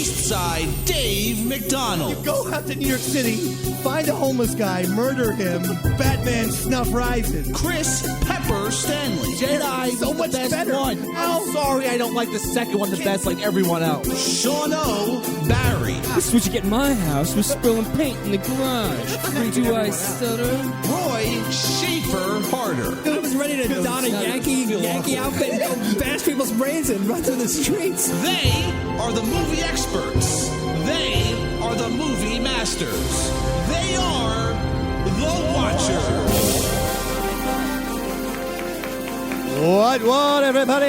East Side Dave McDonald. Go out to New York City, find a homeless guy, murder him. Batman snuff rises. Chris Pepper Stanley. Jedi, So much best better. one. Oh, sorry, I don't like the second one the best like everyone else. Sean O. Barry. This is what you get in my house with spilling paint in the garage. Do I stutter? Roy Schaefer Harder. I was ready to don a Yankee outfit and go bash people's brains and run through the streets. They are the movie experts. They are the movie masters. They are the Watchers. What, everybody?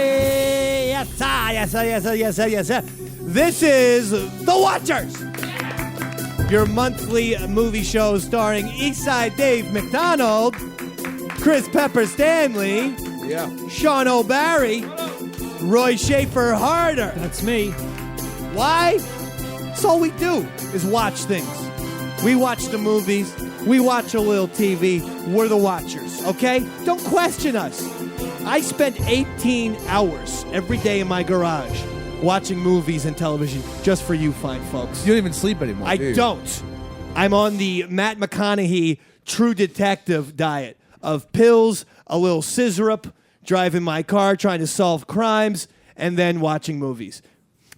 Yes, sir. This is The Watchers, your monthly movie show starring Eastside Dave McDonald, Chris Pepper Stanley, Sean O'Barry, Roy Schaefer Harder. That's me. Why? That's all we do is watch things. We watch the movies. We watch a little TV. We're the Watchers, okay? Don't question us. I spend 18 hours every day in my garage watching movies and television just for you fine folks. You don't even sleep anymore, I do you? don't. I'm on the Matt McConaughey True Detective diet of pills, a little scissorup, driving my car, trying to solve crimes, and then watching movies.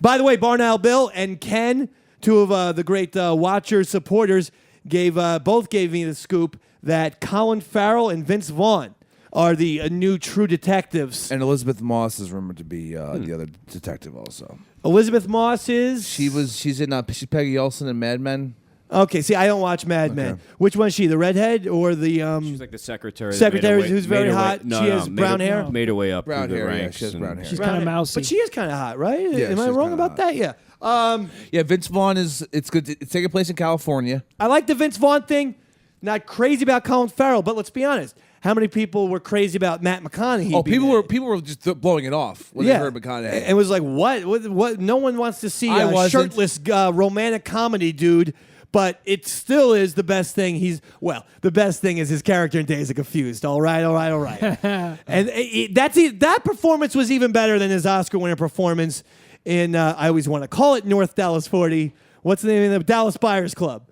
By the way, Barnell Bill and Ken, two of the great Watcher supporters, both gave me the scoop that Colin Farrell and Vince Vaughn are the new True Detectives. And Elizabeth Moss is rumored to be the other detective also. Elizabeth Moss is? She's Peggy Olsen in Mad Men. Okay, see, I don't watch Mad Men. Which one is she, the redhead or the... She's like the secretary. Secretary who's very hot. She has brown hair? Made her way up Brown through the hair, yeah, ranks. she has brown hair. She's kind of mousy. But she is kind of hot, right? Yeah, Am I she's wrong kinda about hot. that? Yeah. Yeah, Vince Vaughn it's good. It's taking place in California. I like the Vince Vaughn thing. Not crazy about Colin Farrell, but let's be honest. How many people were crazy about Matt McConaughey? Oh, being people were just blowing it off when they heard McConaughey. And it was like, what? No one wants to see I a wasn't. shirtless romantic comedy dude, but it still is the best thing. The best thing is his character in Days of Confused. All right. And that performance was even better than his Oscar winner performance in, I always want to call it North Dallas 40. What's the name of the Dallas Buyers Club?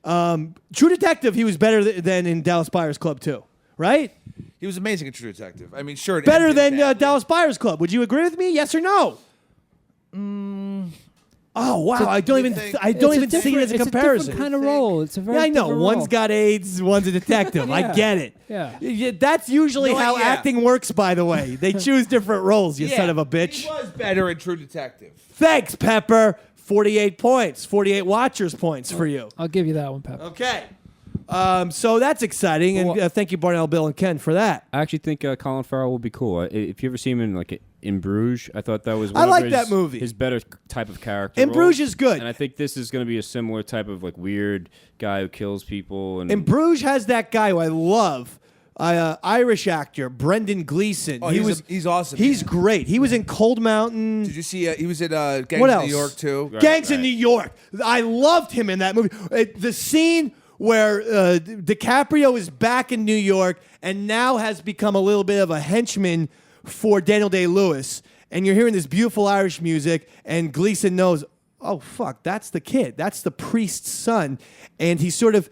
True Detective, he was better than in Dallas Buyers Club too, right? He was amazing in True Detective. I mean, sure. Better than Dallas Buyers Club. Would you agree with me? Yes or no? Oh wow! I don't even see it as a comparison. It's a different kind of role. It's a very I know. different One's role. got AIDS, one's a detective. I Yeah. get it. Yeah. That's usually No, how yeah. acting works, by the way. They choose different roles, you son of a bitch. He was better in True Detective. Thanks, Pepper. 48 points. 48 Watchers points for you. I'll give you that one, Pep. Okay. So that's exciting, and thank you, Barnell, Bill, and Ken, for that. I actually think Colin Farrell will be cool. If you ever see him in Bruges, I thought that was I one like of that movie. his better type of character. In role. Bruges is good. And I think this is going to be a similar type of weird guy who kills people. And And Bruges has that guy who I love, Irish actor, Brendan Gleeson. Oh, he's awesome. He's great. He was in Cold Mountain. Did you see? He was in Gangs What in else? New York too. Gangs in New York. I loved him in that movie. The scene where DiCaprio is back in New York and now has become a little bit of a henchman for Daniel Day-Lewis, and you're hearing this beautiful Irish music, and Gleason knows, oh, fuck, that's the kid. That's the priest's son. And he sort of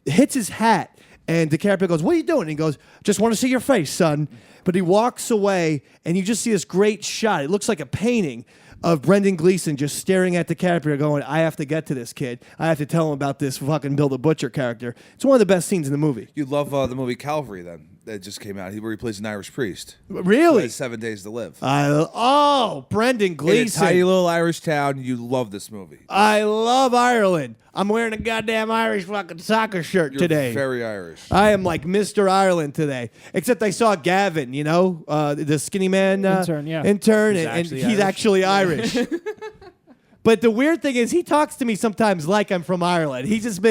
hits his hat, and DiCaprio goes, what are you doing? And he goes, just want to see your face, son. But he walks away, and you just see this great shot. It looks like a painting of Brendan Gleeson just staring at DiCaprio going, I have to get to this kid. I have to tell him about this fucking Bill the Butcher character. It's one of the best scenes in the movie. You love the movie Calvary then that just came out. Where he plays an Irish priest. Really? Who has 7 days to live. Brendan Gleeson. In a tiny little Irish town, you love this movie. I love Ireland. I'm wearing a goddamn Irish fucking soccer shirt You're today. very Irish. I am like Mr. Ireland today. Except I saw Gavin, the skinny man Intern, yeah. intern, He's and actually he's Irish. actually Irish. But the weird thing is, he talks to me sometimes like I'm from Ireland. He must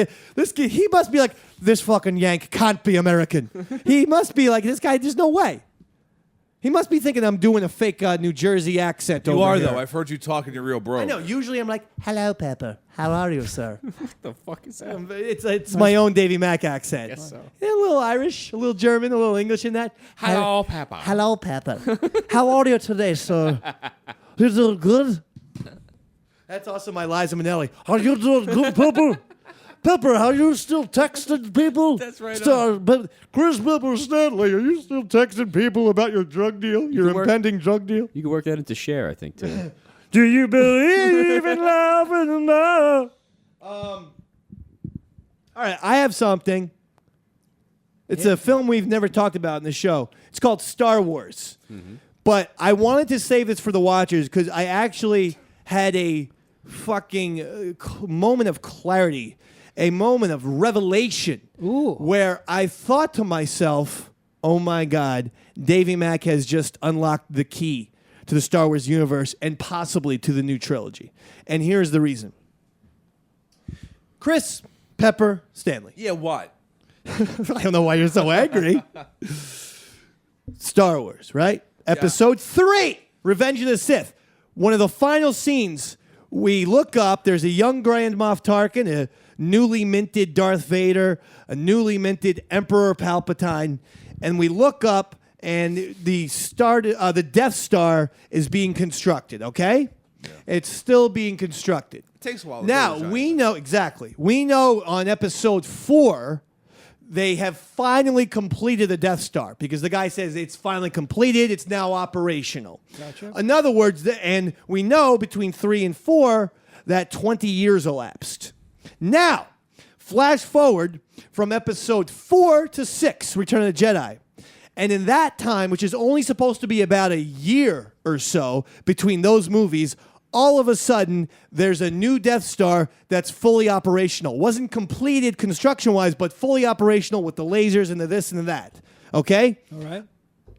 be like, this fucking Yank can't be American. He must be like, this guy, there's no way. He must be thinking I'm doing a fake New Jersey accent over You are, here. though. I've heard you talking to real bro. I know. Usually I'm like, hello, Pepper. How are you, sir? what the fuck is that? It's my own Davy Mack accent. Guess so. Yeah, a little Irish, a little German, a little English in that. Hello, Pepper. Hello, Pepper. How are you today, sir? You doing good? That's also my Liza Minnelli. Are you doing good, Pepper? Pepper, are you still texting people? That's right But Chris Pepper Stanley, are you still texting people about your drug deal, your impending drug deal? You can work that into Cher, I think, too. Do you believe in love and love? All right, I have something. It's a film we've never talked about in the show. It's called Star Wars. But I wanted to save this for the watchers because I actually had a fucking moment of clarity, a moment of revelation, where I thought to myself, oh my God, Davey Mack has just unlocked the key to the Star Wars universe and possibly to the new trilogy. And here's the reason. Chris Pepper Stanley. Yeah, what? I don't know why you're so angry. Star Wars, right? Episode 3, Revenge of the Sith. One of the final scenes, we look up, there's a young Grand Moff Tarkin, a newly minted Darth Vader, a newly minted Emperor Palpatine, and we look up and the Death Star is being constructed, okay? Yeah. It's still being constructed. It takes a while. Now, we know, exactly. We know on episode 4, they have finally completed the Death Star because the guy says it's finally completed. It's now operational. Gotcha. In other words, and we know between 3 and 4 that 20 years elapsed. Now, flash forward from episode 4 to 6, Return of the Jedi. And in that time, which is only supposed to be about a year or so between those movies, all of a sudden, there's a new Death Star that's fully operational. Wasn't completed construction-wise, but fully operational with the lasers and the this and the that. Okay? All right.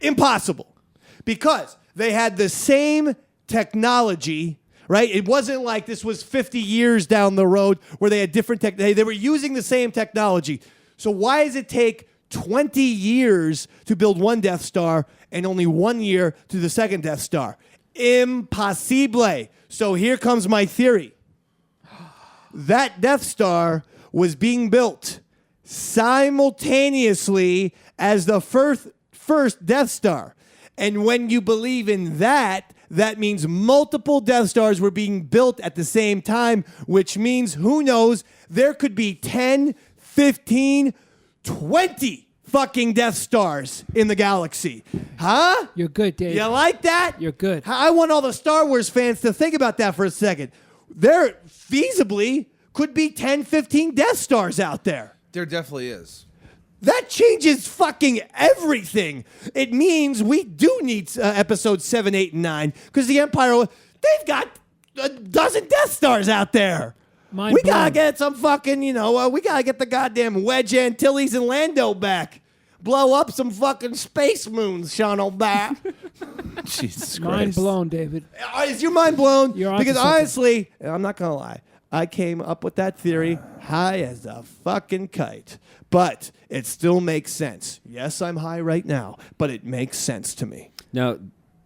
Impossible. Because they had the same technology, right? It wasn't like this was 50 years down the road where they had different tech. They were using the same technology. So why does it take 20 years to build one Death Star and only 1 year to the second Death Star? Impossible. So here comes my theory. That Death Star was being built simultaneously as the first Death Star. And when you believe in that, that means multiple Death Stars were being built at the same time, which means, who knows, there could be 10, 15, 20 fucking Death Stars in the galaxy. Huh? You're good, Dave. You like that? You're good. I want all the Star Wars fans to think about that for a second. There feasibly could be 10, 15 Death Stars out there. There definitely is. That changes fucking everything. It means we do need episodes 7, 8, and 9 because the Empire, they've got a dozen Death Stars out there. We gotta get some fucking, we gotta get the goddamn Wedge Antilles and Lando back. Blow up some fucking space moons, Sean O'Back. Jesus Christ. Mind blown, David. Is your mind blown? You're onto Because something. honestly, I'm not gonna lie, I came up with that theory high as a fucking kite. But it still makes sense. Yes, I'm high right now, but it makes sense to me. Now,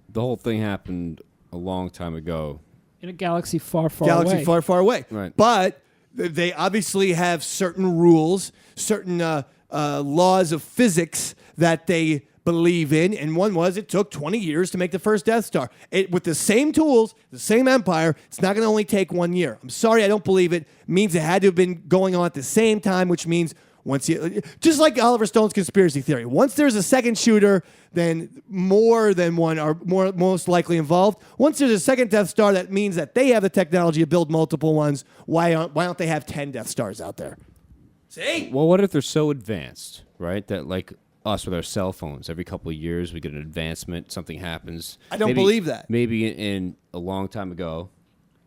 the whole thing happened a long time ago. In a galaxy far, far away. Galaxy far, far away. Right. But they obviously have certain rules, certain laws of physics that they believe in. And one was it took 20 years to make the first Death Star. With the same tools, the same empire, it's not going to only take 1 year. I'm sorry, I don't believe it. It means it had to have been going on at the same time, which means just like Oliver Stone's conspiracy theory, once there's a second shooter, then more than one are most likely involved. Once there's a second Death Star, that means that they have the technology to build multiple ones. Why don't they have 10 Death Stars out there? See? Well, what if they're so advanced, right? That like us with our cell phones, every couple of years we get an advancement, something happens. I don't believe that. Maybe in a long time ago.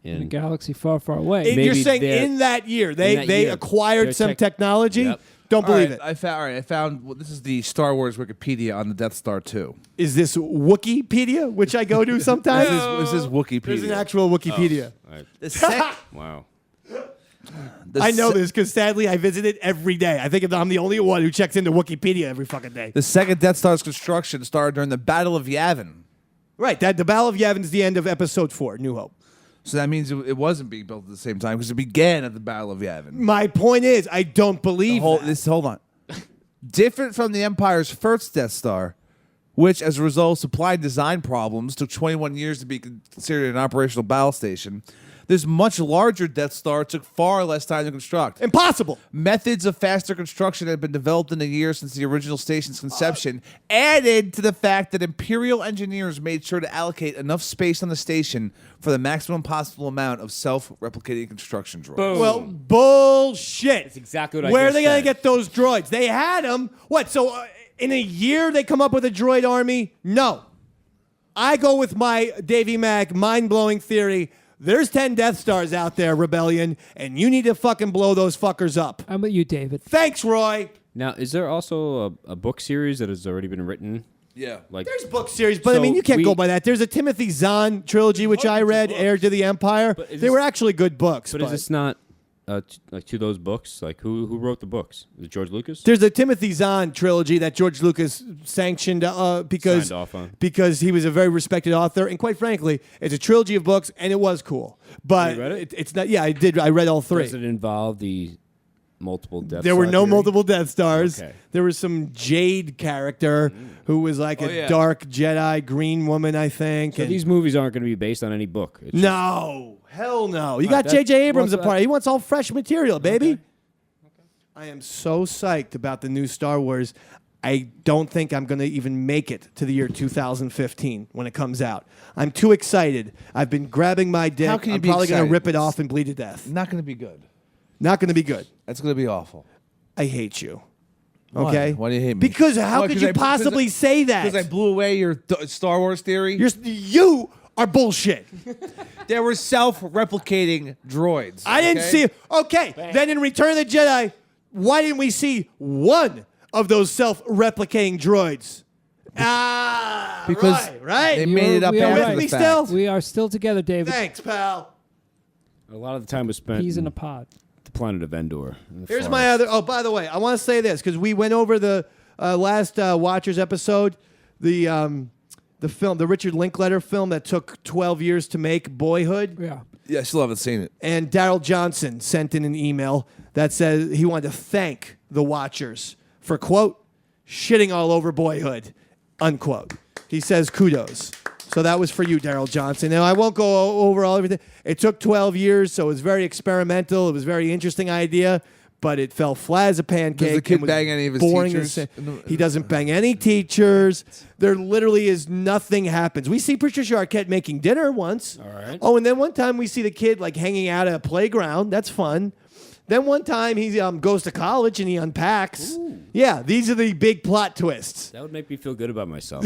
In a galaxy far, far away. You're saying in that year they acquired some technology? Yep. Don't believe it. I found this is the Star Wars Wikipedia on the Death Star 2. Is this Wikipedia, which I go to sometimes? This is Wikipedia. There's an actual Wikipedia. Wow. I know this because sadly I visit it every day. I think I'm the only one who checks into Wikipedia every fucking day. The second Death Star's construction started during the Battle of Yavin. Right, the Battle of Yavin is the end of Episode 4, New Hope. So that means it wasn't being built at the same time because it began at the Battle of Yavin. My point is, I don't believe that. Hold on. Different from the Empire's first Death Star, which, as a result of supply and design problems, took 21 years to be considered an operational battle station, This much larger Death Star took far less time to construct. Impossible. Methods of faster construction had been developed in the years since the original station's conception, added to the fact that Imperial engineers made sure to allocate enough space on the station for the maximum possible amount of self-replicating construction droids. Boom. Well, bullshit. That's exactly what I Where are just they going to said. get those droids? They had them. What? So in a year they come up with a droid army? No. I go with my Davy Mack mind-blowing theory. There's 10 Death Stars out there, Rebellion, and you need to fucking blow those fuckers up. I'm with you, David. Thanks, Roy. Now, is there also a book series that has already been written? Yeah. Like There's book series, but I So mean, you can't we- go by that. There's a Timothy Zahn trilogy, which I hundreds of read, books. Heir to the Empire. But is They this- were actually good books. But is this not like to those books? Like who wrote the books? Is it George Lucas? There's a Timothy Zahn trilogy that George Lucas sanctioned because Signed off on. because he was a very respected author, and quite frankly, it's a trilogy of books, and it was cool. But You read it? it's not. Yeah, I did. I read all three. Does it involve the multiple Death There were Star no theory? multiple Death Stars. Okay. There was some Jade character who was like a yeah. dark Jedi green woman, I think. So and- these movies aren't going to be based on any book. It's no, hell no. You got that- J.J. Abrams what's a part. that? He wants all fresh material, baby. I am so psyched about the new Star Wars. I don't think I'm going to even make it to the year 2015 when it comes out. I'm too excited. I've been grabbing my dick. How can you I'm be probably going to excited? rip it off and bleed to death. Not going to be good. Not going to be good. That's going to be awful. I hate you. Why? Okay? Why do you hate me? Because how Why? could 'Cause you I- 'cause I- possibly say that? Because I blew away your Star Wars theory. You are bullshit. There were self-replicating droids. I didn't okay? see it. Okay, then in Return of the Jedi, why didn't we see one of those self-replicating droids? Ah, Because right. they made it up we are after right. the With me fact. still? We are still together, David. Thanks, pal. A lot of the time was spent He's in a pod. the planet of Endor. in the Here's forest. my other. Oh, by the way, I want to say this because we went over the last Watchers episode, the film, the Richard Linklater film that took 12 years to make, Boyhood. Yeah. Yeah, I still haven't seen it. And Daryl Johnson sent in an email that said he wanted to thank the Watchers for, quote, shitting all over Boyhood, unquote. He says kudos. So that was for you, Daryl Johnson. Now, I won't go over all everything. It took 12 years, so it was very experimental. It was a very interesting idea, but it fell flat as a pancake. Does the kid and was bang any of his boring teachers? as sin. He doesn't bang any teachers. There literally is nothing happens. We see Patricia Arquette making dinner once. All right. Oh, and then one time we see the kid like hanging out at a playground. That's fun. Then one time he goes to college and he unpacks. Yeah, these are the big plot twists. That would make me feel good about myself.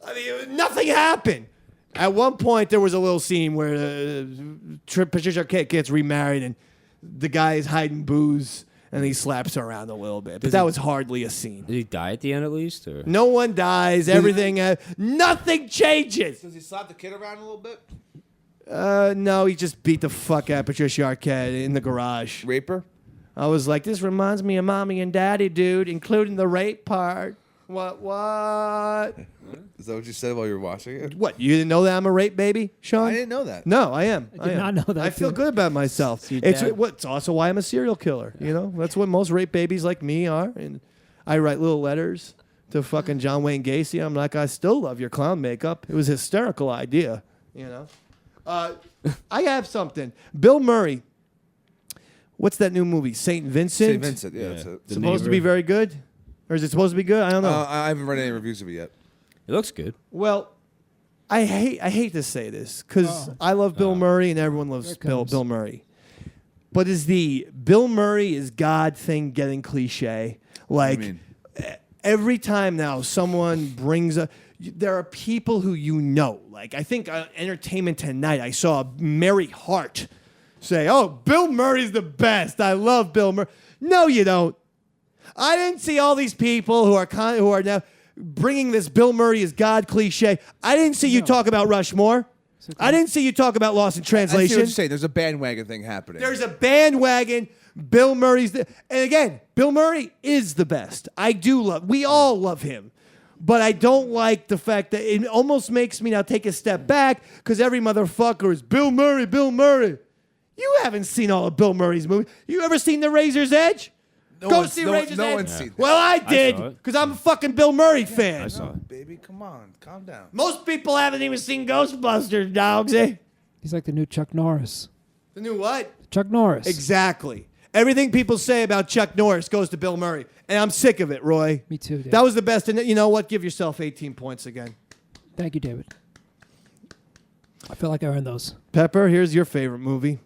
I mean, nothing happened. At one point, there was a little scene where Patricia Arquette gets remarried and the guy is hiding booze and he slaps her around a little bit. But that was hardly a scene. Did he die at the end at least? Or? No one dies. Everything. Nothing changes. Does he slap the kid around a little bit? No, he just beat the fuck out of Patricia Arquette in the garage. Rape her? I was like, this reminds me of Mommy and Daddy, dude, including the rape part. What? Is that what you said while you were watching it? What? You didn't know that I'm a rape baby, Sean? I didn't know that. No, I am. I did not know that, I feel too. good about myself. your It's dad. what's also why I'm a serial killer. You know, that's what most rape babies like me are. And I write little letters to fucking John Wayne Gacy. I'm like, I still love your clown makeup. It was a hysterical idea. You know. I have something. Bill Murray. What's that new movie? Saint Vincent. St. Vincent, yeah. That's it. The Supposed to be Neighbor. very good, or is it supposed to be good? I don't know. I haven't read any reviews of it yet. It looks good. Well, I hate to say this because I love Bill Murray and everyone loves Here it Bill comes. Murray. But is the Bill Murray is God thing getting cliche? Like mean? every time now someone brings a there are people who you know. Like I think Entertainment Tonight I saw Mary Hart say, "Oh, Bill Murray's the best. I love Bill Murray." No, you don't. I didn't see all these people who are now bringing this Bill Murray is God cliche. I didn't see you talk about Rushmore. I didn't see you talk about Lost in I see what Translation. you're saying. There's a bandwagon thing happening. There's a bandwagon. Bill Murray's and again, Bill Murray is the best. We all love him. But I don't like the fact that it almost makes me now take a step back because every motherfucker is Bill Murray, Bill Murray. You haven't seen all of Bill Murray's movies. You ever seen The Razor's Edge? Go one's- see no- Razor's no Edge. one's seen that. Well, I saw did it. because I'm a fucking Bill Murray fan. I saw it. Baby, come on. Calm down. Most people haven't even seen Ghostbusters, dogs, eh? He's like the new Chuck Norris. The new what? Chuck Norris. Exactly. Everything people say about Chuck Norris goes to Bill Murray. And I'm sick of it, Roy. Me too, David. That was the best. And you know what? Give yourself 18 points again. Thank you, David. I feel like I earned those. Pepper, here's your favorite movie.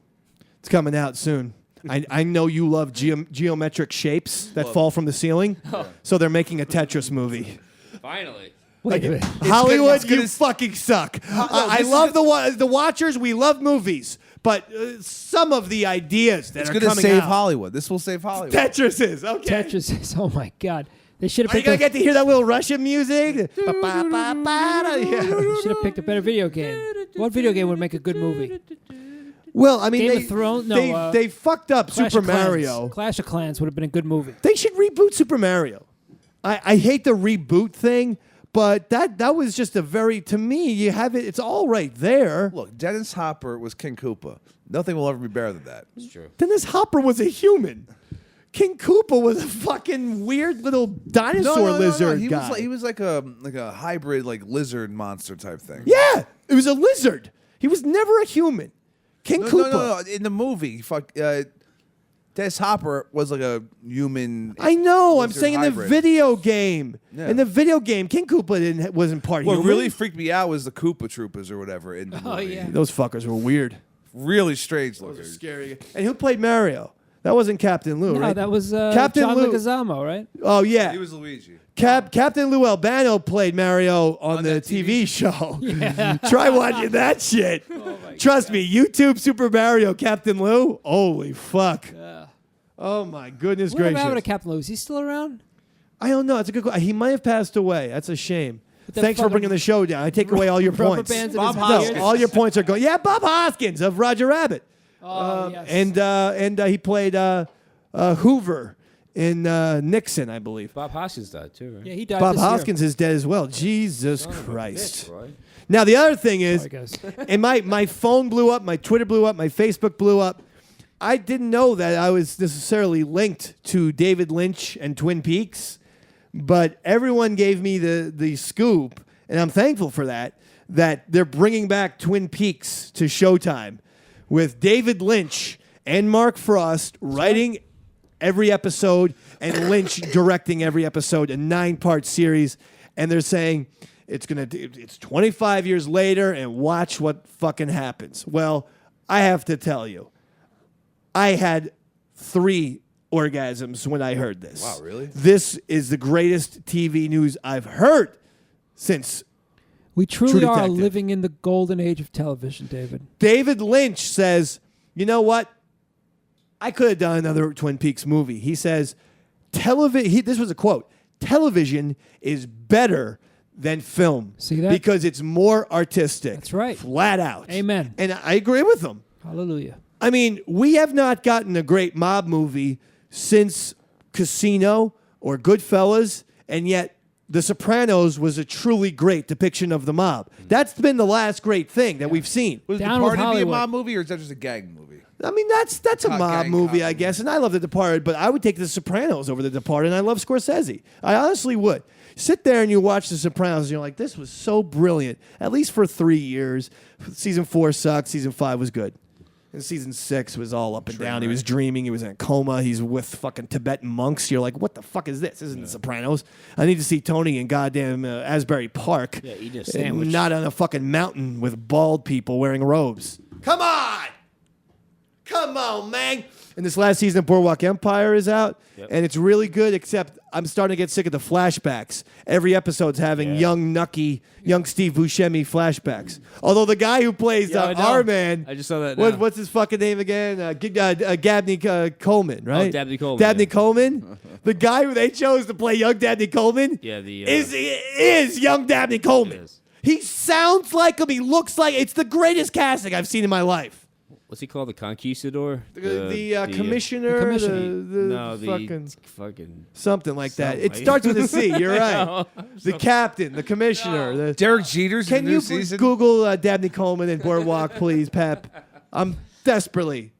It's coming out soon. I know you love geometric shapes that fall from the ceiling. So they're making a Tetris movie. Finally. Wait a minute. Hollywood, it's gonna- you fucking suck. I love the Watchers. We love movies. But some of the ideas that It's are going to coming save out. Hollywood. This will save Hollywood. Tetris is. Okay. Tetris is, oh my God. They should have Are you picked going to get to hear that little Russian music? Yeah. should have picked a better video game. What video game would make a good movie? Well, I mean, Game they, of Thrones? No, they fucked up Clash Super of Clans. Mario. Clash of Clans would have been a good movie. They should reboot Super Mario. I hate the reboot thing, but that was just a very, to me, you have it, it's all right there. Look, Dennis Hopper was King Koopa. Nothing will ever be better than that. It's true. Dennis Hopper was a human. King Koopa was a fucking weird little dinosaur lizard He guy. was like a hybrid like lizard monster type thing. Yeah, it was a lizard. He was never a human. King Koopa. No. In the movie, Dennis Hopper was like a human. I know. I'm lizard saying in the hybrid. video game. Yeah. In the video game, King Koopa wasn't part What human. really freaked me out was the Koopa Troopers or whatever in the movie. yeah. Those fuckers were weird. Really strange looking. Scary. And who played Mario? That wasn't Captain Lou, No, right? that was Captain John Lou. Leguizamo, right? Oh yeah. He was Luigi. Captain Lou Albano played Mario on the that TV show. Try watching that shit. Trust me, YouTube Super Mario Captain Lou. Holy fuck. Oh my goodness What happened to gracious. Captain Lou? Is he still around? I don't know. It's a good question. He might have passed away. That's a shame. that Thanks for fucking bringing the show down. I take away all your Rubber points. bands in Bob his Hoskins. beard? All your points are going. Yeah, Bob Hoskins of Roger Rabbit. Oh, yes. And he played Hoover in Nixon, I believe. Bob Hoskins died too, right? yeah, he died Bob this year. Hoskins is dead as well. Jesus Christ. Bitch, Roy. Now, the other thing is, Sorry, guys. and my phone blew up, my Twitter blew up, my Facebook blew up. I didn't know that I was necessarily linked to David Lynch and Twin Peaks, but everyone gave me the scoop, and I'm thankful for that they're bringing back Twin Peaks to Showtime with David Lynch and Mark Frost writing every episode and Lynch directing every episode, a 9-part series, and they're saying it's 25 years later and watch what fucking happens. Well, I have to tell you, I had 3 orgasms when I heard this. Wow, really? This is the greatest TV news I've heard since We truly True are Detective. living in the golden age of television, David. David Lynch says, you know what? I could have done another Twin Peaks movie. He says, this was a quote, television is better than film. See that? Because it's more artistic. That's right. Flat out. Amen. And I agree with him. Hallelujah. I mean, we have not gotten a great mob movie since Casino or Goodfellas, and yet The Sopranos was a truly great depiction of the mob. That's been the last great thing that we've seen. Was Down The with Departed be a Hollywood. mob movie or is that just a gang movie? I mean, that's a Cop mob gang, movie, cop I guess, and I love The Departed, but I would take The Sopranos over The Departed, and I love Scorsese. I honestly would. Sit there and you watch The Sopranos, and you're like, this was so brilliant, at least for 3 years. Season 4 sucked. Season 5 was good. And season 6 was all up and down. He was dreaming. He was in a coma. He's with fucking Tibetan monks. You're like, what the fuck is this? This isn't The Sopranos. I need to see Tony in goddamn Asbury Park. Yeah, eating a and sandwich. not on a fucking mountain with bald people wearing robes. Come on! Come on, man. And this last season of Boardwalk Empire is out, and it's really good, except I'm starting to get sick of the flashbacks. Every episode's having young Steve Buscemi flashbacks. Although the guy who plays I know. our man, I just saw that now. what's his fucking name again? Dabney Coleman, right? Dabney Coleman, Dabney yeah. Coleman. The guy who they chose to play young Dabney Coleman Yeah, the, is young Dabney Coleman. is. He sounds like him. He looks like it's the greatest casting I've seen in my life. What's he called? The Conquistador? The commissioner, The commissioner. No, the fucking something like that. Something It like- starts with a C. You're right. The captain, the commissioner. the- Derek Jeter's in Can the new you season? Google Dabney Coleman and Boardwalk, please, Pep? I'm desperately.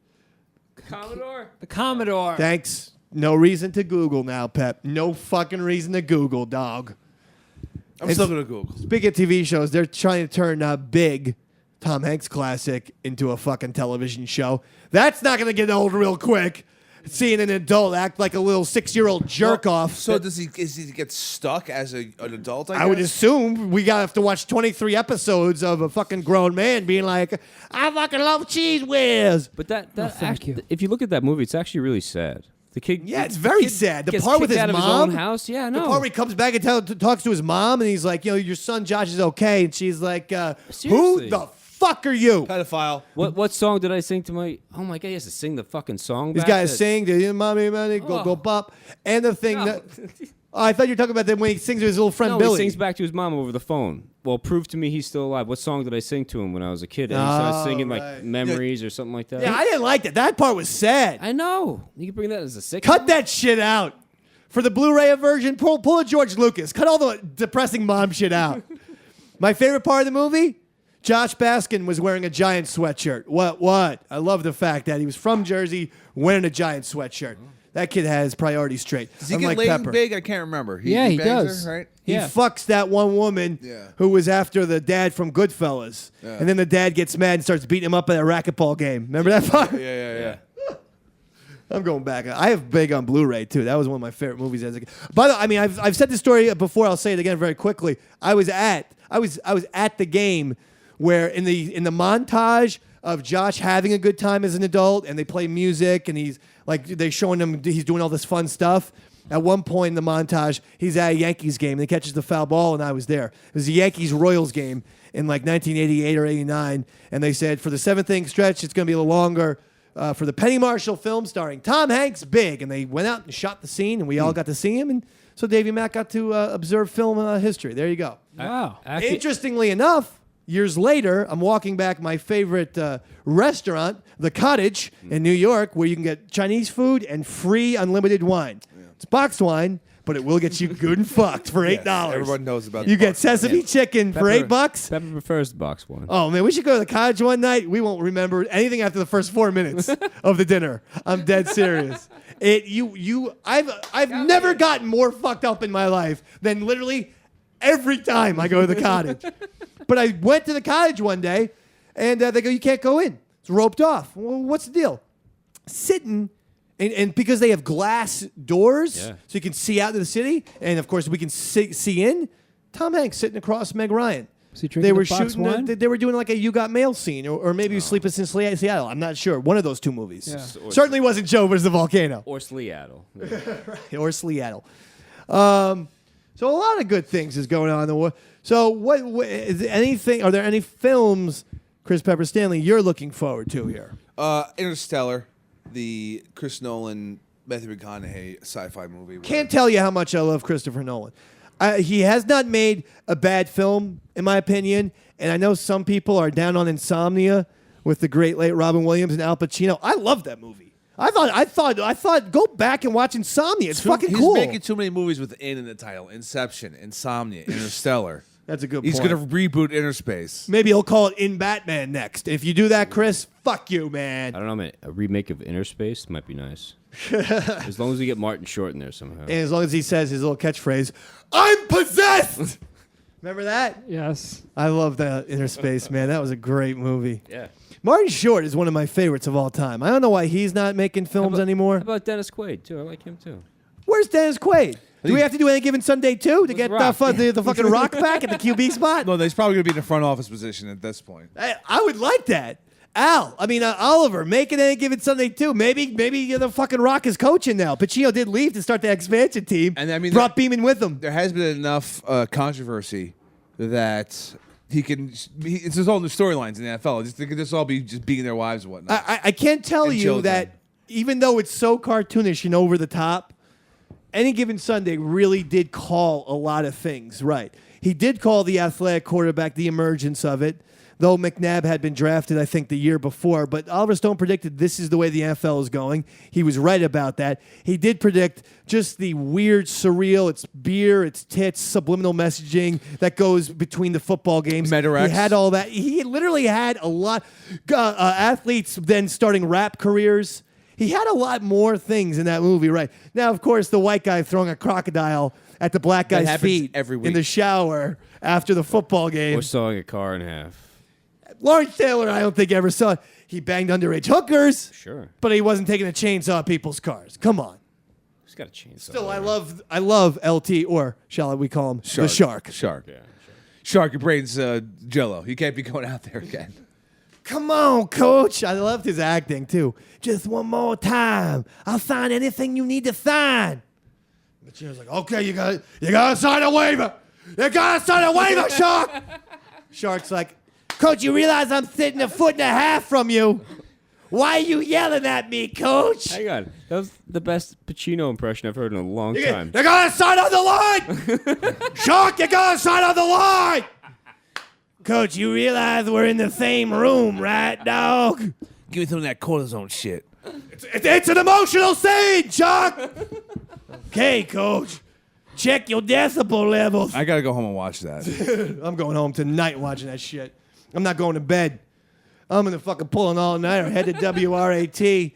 Commodore? The Commodore. Thanks. No reason to Google now, Pep. No fucking reason to Google, dog. I'm still going to Google. Speaking of TV shows, they're trying to turn Big Tom Hanks classic into a fucking television show. That's not going to get old real quick. Seeing an adult act like a little 6-year-old jerk off. So is he get stuck as an adult? I would guess? assume we gotta have to watch 23 episodes of a fucking grown man being like, I fucking love cheese whiz. But that thank you. if you look at that movie, it's actually really sad. The kid, Yeah, it's very kid sad. The gets part with kicked his out of mom, his own house. Yeah, no. The part where he comes back and talks to his mom, and he's like, your son Josh is okay, and she's like, who Seriously. the fuck are you? Pedophile. What song did I sing to my? Oh my god, he has to sing the fucking song. He's back got to that- sing to mommy, money, go Oh. bop. And the thing No. that I thought you were talking about that when he sings to his little friend No, Billy. he sings back to his mom over the phone. Well, prove to me he's still alive. What song did I sing to him when I was a kid? And he started singing right. like memories or something like that. Yeah, I didn't like that. That part was sad. I know. You can bring that as a sick. Cut that shit out. For the Blu-ray version, pull a George Lucas. Cut all the depressing mom shit out. My favorite part of the movie? Josh Baskin was wearing a giant sweatshirt. What? I love the fact that he was from Jersey wearing a giant sweatshirt. That kid has priorities straight. Does he Unlike get laid Pepper. big? I can't remember. He bangs does. her, right? He Yeah. fucks that one woman Yeah. who was after the dad from Goodfellas. And then the dad gets mad and starts beating him up at a racquetball game. Remember that part? Yeah. I'm going back. I have Big on Blu-ray too. That was one of my favorite movies as a kid. By the way, I mean I've said this story before. I'll say it again very quickly. I was at the game where in the montage of Josh having a good time as an adult, and they play music, and he's like they're showing him he's doing all this fun stuff. At one point in the montage, he's at a Yankees game and he catches the foul ball, and I was there. It was a Yankees-Royals game in like 1988 or 89, and they said for the seventh inning stretch, it's going to be a little longer. For the Penny Marshall film starring Tom Hanks, Big, and they went out and shot the scene, and we all got to see him, and so Davey Mack got to observe film history. There you go. Wow. Interestingly enough, years later, I'm walking back my favorite restaurant, The Cottage in New York, where you can get Chinese food and free unlimited wine. It's boxed wine, but it will get you good and fucked for $8. Everyone knows about You the get boxed wine. sesame chicken for $8. Pepper prefers the box one. Oh man, we should go to the cottage one night. We won't remember anything after the first 4 minutes of the dinner. I'm dead serious. I've never gotten more fucked up in my life than literally every time I go to the cottage. But I went to the cottage one day, and they go, "You can't go in. It's roped off." Well, what's the deal? Sitting. And because they have glass doors, Yeah. so you can see out to the city, and of course we can see in. Tom Hanks sitting across Meg Ryan. Was he drinking They were the box shooting. wine? They were doing like a "You Got Mail" scene, or maybe Sleepless in Seattle. I'm not sure. One of those two movies. Yeah. Certainly wasn't Joe versus the Volcano Or Seattle. or Seattle. So a lot of good things is going on in the world. So what is there anything? Are there any films, Chris Pepper Stanley, you're looking forward to here? Interstellar, the Chris Nolan, Matthew McConaughey sci-fi movie. Can't tell you how much I love Christopher Nolan. He has not made a bad film, in my opinion. And I know some people are down on Insomnia with the great late Robin Williams and Al Pacino. I love that movie. I thought, go back and watch Insomnia. It's fucking cool. He's making too many movies with "in" in the title: Inception, Insomnia, Interstellar. That's a good He's point. going to reboot Interspace. Maybe he'll call it In Batman next. If you do that, Chris, fuck you, man. I don't know, man. A remake of Inner Space might be nice. As long as we get Martin Short in there somehow. And as long as he says his little catchphrase, "I'm possessed." Remember that? Yes. I love that Inner Space, man. That was a great movie. Yeah. Martin Short is one of my favorites of all time. I don't know why he's not making films anymore. How about Dennis Quaid too? I like him too. Where's Dennis Quaid? Do we have to do Any Given Sunday too to get Rock? the fucking Rock back at the QB spot? No, he's probably going to be in the front office position at this point. I would like that. Oliver, make it Any Given Sunday too. Maybe the fucking Rock is coaching now. Pacino did leave to start the expansion team. And I mean, brought Beeman with him. There has been enough controversy that it's his own storylines in the NFL. They could just all be just beating their wives and whatnot. I can't tell And you children. that even though it's so cartoonish and over the top, Any Given Sunday really did call a lot of things right. He did call the athletic quarterback, the emergence of it, though McNabb had been drafted, I think, the year before. But Oliver Stone predicted this is the way the NFL is going. He was right about that. He did predict just the weird, surreal, it's beer, it's tits, subliminal messaging that goes between the football games. Metarex. He had all that. He literally had a lot. Athletes then starting rap careers. He had a lot more things in that movie, right? Now, of course, the white guy throwing a crocodile at the black guy's happens feet every week. in the shower after the football game. Or sawing a car in half. Lawrence Taylor, I don't think ever saw it. He banged underage hookers. Sure. But he wasn't taking a chainsaw at people's cars. Come on. He's got a chainsaw. Still, I love LT, or shall we call him the Shark. Shark. Yeah. Shark, your brain's jello. You can't be going out there again. Come on, coach. I loved his acting, too. Just one more time. I'll sign anything you need to sign. But she was like, okay, you gotta sign a waiver. You gotta sign a waiver, Shark. Shark's like, Coach, you realize I'm sitting 1.5 feet from you. Why are you yelling at me, Coach? Hang on. That was the best Pacino impression I've heard in a long time. You gotta sign on the line. Shark, you gotta sign on the line. Coach, you realize we're in the same room, right, dog? Give me some of that cortisone shit. It's an emotional scene, Shark. Okay, Coach. Check your decibel levels. I gotta go home and watch that. I'm going home tonight watching that shit. I'm not going to bed. I'm gonna fucking pull an all-nighter. Head to WRAT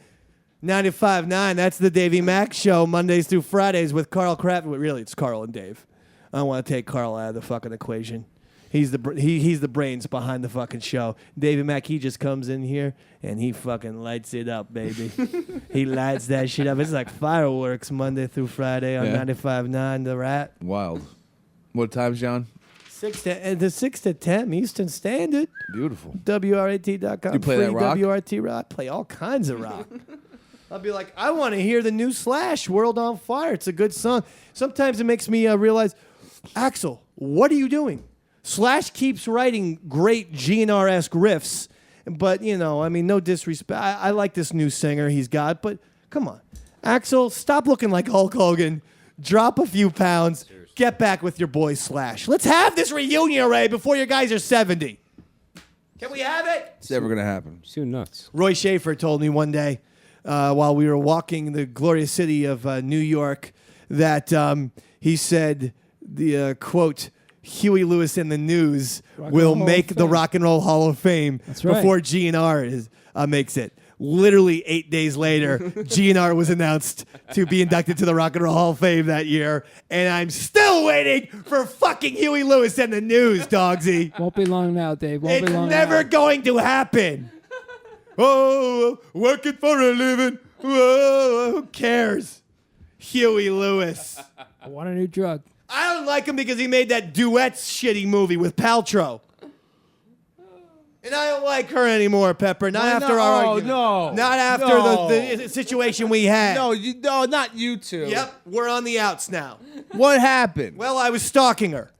95.9. That's the Davey Mack Show, Mondays through Fridays with Carl Kraft. Well, really, it's Carl and Dave. I don't want to take Carl out of the fucking equation. He's the brains behind the fucking show. Davey Mack, he just comes in here and he fucking lights it up, baby. He lights that shit up. It's like fireworks Monday through Friday on 95.9 The Rat. Wild. What time's John? 6 to 10 Eastern Standard. Beautiful. WRAT.com. You play that rock? WRT rock. I play all kinds of rock. I'll be like, I want to hear the new Slash, World on Fire. It's a good song. Sometimes it makes me realize, Axel, what are you doing? Slash keeps writing great GNR-esque riffs, but, no disrespect. I like this new singer he's got, but come on. Axel, stop looking like Hulk Hogan. Drop a few pounds. Get back with your boy Slash. Let's have this reunion array before your guys are 70. Can we have it? It's never gonna happen. Soon nuts. Roy Schaefer told me one day while we were walking the glorious city of New York that he said the quote, Huey Lewis and the News will make the Rock and Roll Hall of Fame before GNR makes it. Literally 8 days later, GNR was announced to be inducted to the Rock and Roll Hall of Fame that year, and I'm still waiting for fucking Huey Lewis and the News, Dogsy. Won't be long now, Dave. Won't It's be long never now. going to happen. Oh, working for a living. Oh, who cares? Huey Lewis. I want a new drug. I don't like him because he made that duet shitty movie with Paltrow. And I don't like her anymore, Pepper. Not after our argument. no. Not after the situation we had. No, not you two. Yep, we're on the outs now. What happened? Well, I was stalking her.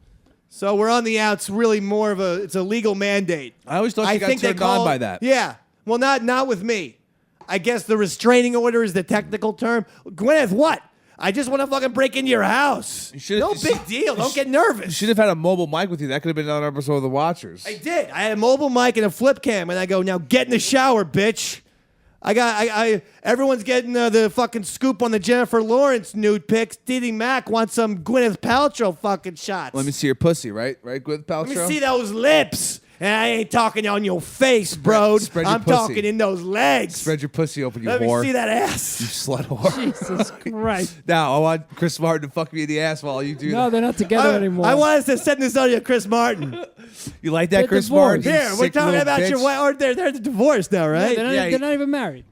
So we're on the outs, really more of it's a legal mandate. I always thought you got turned on by that. Yeah. Well, not with me. I guess the restraining order is the technical term. Gwyneth, what? I just want to fucking break into your house. No big deal. Don't get nervous. You should have had a mobile mic with you. That could have been another episode of The Watchers. I did. I had a mobile mic and a flip cam, and I go, now get in the shower, bitch. Everyone's getting the fucking scoop on the Jennifer Lawrence nude pics. Diddy Mac wants some Gwyneth Paltrow fucking shots. Let me see your pussy, right? Right, Gwyneth Paltrow? Let me see those lips. And I ain't talking on your face, bro. Spread your I'm pussy. talking in those legs. Spread your pussy open, you Let whore. me see that You ass. slut whore. Jesus Christ. Now, I want Chris Martin to fuck me in the ass while you do No, that. they're not together anymore. I want us to send this audio to Chris Martin. You like that, They're Chris divorced. Martin? Here, we're Sick talking little about bitch? your wife. Or they're divorced now, Yeah, right? they're not even married.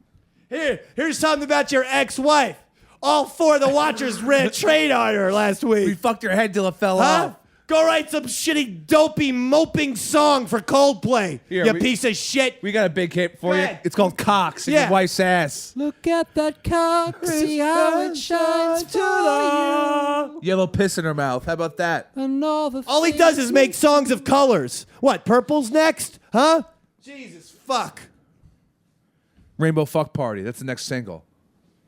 Here's something about your ex-wife. All four of the Watchers ran trade on her last We week. fucked your head till it fell Huh? off. Go write some shitty, dopey, moping song for Coldplay, Here, you we- piece of shit. We got a big hit for Go you. ahead. It's called Cox in Yeah. your wife's ass. Look at that cock. See how it shines for you. Yellow piss in her mouth. How about that? And all the All he does is make songs of colors. What, purple's next? Huh? Jesus, fuck. Rainbow Fuck Party. That's the next single.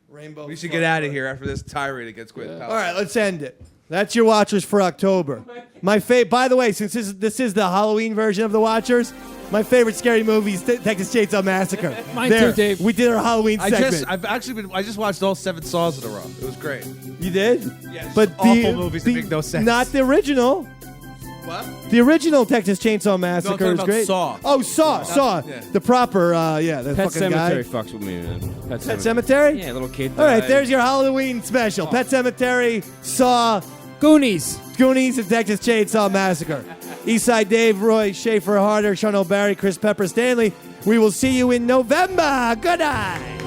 Rainbow. We should get out of here after this tirade against Gwyneth Paltrow. All right, let's end it. That's your Watchers for October. By the way, since this is the Halloween version of the Watchers, my favorite scary movie is Texas Chainsaw Massacre. Mine There, too, Dave. We did our Halloween segment. I just watched all 7 Saws in a row. It was great. You did? Yes. But Awful movies that make no sense. Not the original. What? The original Texas Chainsaw Massacre talking is about great. Saw. Oh, Saw. Yeah. The proper, the Pet fucking Cemetery guy. fucks with me, man. Pet Cemetery? Yeah, little kid. All right, died. there's your Halloween special. Pet Cemetery, Saw, Goonies. Goonies, and Texas Chainsaw Massacre. Eastside Dave, Roy Schaefer, Harder, Sean O'Barry, Chris Pepper, Stanley. We will see you in November. Good night.